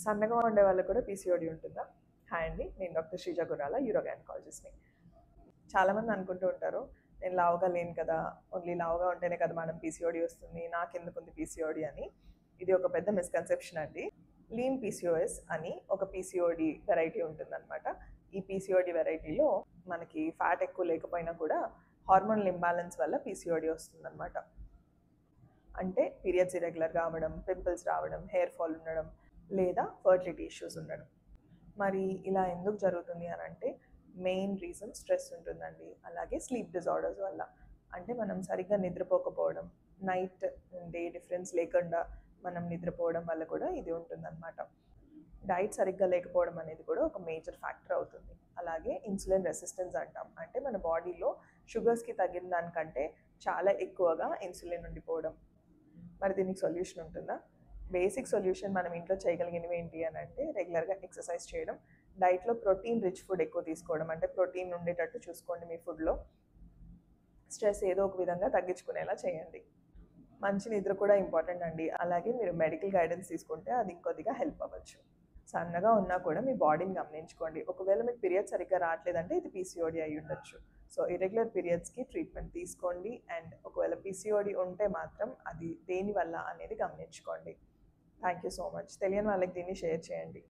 సన్నగా ఉండే వాళ్ళకి కూడా పీసీఓడి ఉంటుందా? హాయ్ అండి, నేను డాక్టర్ శ్రీజ గురాల, యూరోగైనకాలజిస్ట్ని. చాలామంది అనుకుంటూ ఉంటారు, నేను లావుగా లేను కదా, ఓన్లీ లావుగా ఉంటేనే కదా మనం పీసీఓడి వస్తుంది, నాకెందుకు ఉంది పీసీఓడి అని. ఇది ఒక పెద్ద మిస్కన్సెప్షన్ అండి. లీన్ పీసీఓఎస్ అని ఒక పీసీఓడి వెరైటీ ఉంటుందన్నమాట. ఈ పీసీఓడి వెరైటీలో మనకి ఫ్యాట్ ఎక్కువ లేకపోయినా కూడా హార్మోనల్ ఇంబ్యాలెన్స్ వల్ల పీసీఓడి వస్తుందన్నమాట. అంటే పీరియడ్స్ ఇరెగ్యులర్గా అవ్వడం, పింపుల్స్ రావడం, హెయిర్ ఫాల్ ఉండడం, లేదా ఫర్టిలిటీ ఇష్యూస్ ఉండడం. మరి ఇలా ఎందుకు జరుగుతుంది అని అంటే మెయిన్ రీజన్ స్ట్రెస్ ఉంటుందండి. అలాగే స్లీప్ డిజార్డర్స్ వల్ల, అంటే మనం సరిగ్గా నిద్రపోకపోవడం, నైట్ డే డిఫరెన్స్ లేకుండా మనం నిద్రపోవడం వల్ల కూడా ఇది ఉంటుందన్నమాట. డైట్ సరిగ్గా లేకపోవడం అనేది కూడా ఒక మేజర్ ఫ్యాక్టర్ అవుతుంది. అలాగే ఇన్సులిన్ రెసిస్టెన్స్ అంటాం, అంటే మన బాడీలో షుగర్స్కి తగ్గిన దానికంటే చాలా ఎక్కువగా ఇన్సులిన్ ఉండిపోవడం. మరి దీనికి సొల్యూషన్ ఉంటుందా? బేసిక్ సొల్యూషన్ మనం ఇంట్లో చేయగలిగినవి ఏంటి అని అంటే రెగ్యులర్గా ఎక్సర్సైజ్ చేయడం, డైట్లో ప్రోటీన్ రిచ్ ఫుడ్ ఎక్కువ తీసుకోవడం, అంటే ప్రోటీన్ ఉండేటట్టు చూసుకోండి మీ ఫుడ్లో. స్ట్రెస్ ఏదో ఒక విధంగా తగ్గించుకునేలా చేయండి. మంచి నిద్ర కూడా ఇంపార్టెంట్ అండి. అలాగే మీరు మెడికల్ గైడెన్స్ తీసుకుంటే అది ఇంకొద్దిగా హెల్ప్ అవ్వచ్చు. సన్నగా ఉన్నా కూడా మీ బాడీని గమనించుకోండి. ఒకవేళ మీకు పీరియడ్స్ సరిగ్గా రావట్లేదంటే ఇది పీసీఓడి అయి ఉండొచ్చు. సో ఇరెగ్యులర్ పీరియడ్స్కి ట్రీట్మెంట్ తీసుకోండి. అండ్ ఒకవేళ పీసీఓడి ఉంటే మాత్రం అది దేని వల్ల అనేది గమనించుకోండి. Thank you so much. తెలియని వాళ్ళకి దీన్ని షేర్ చేయండి.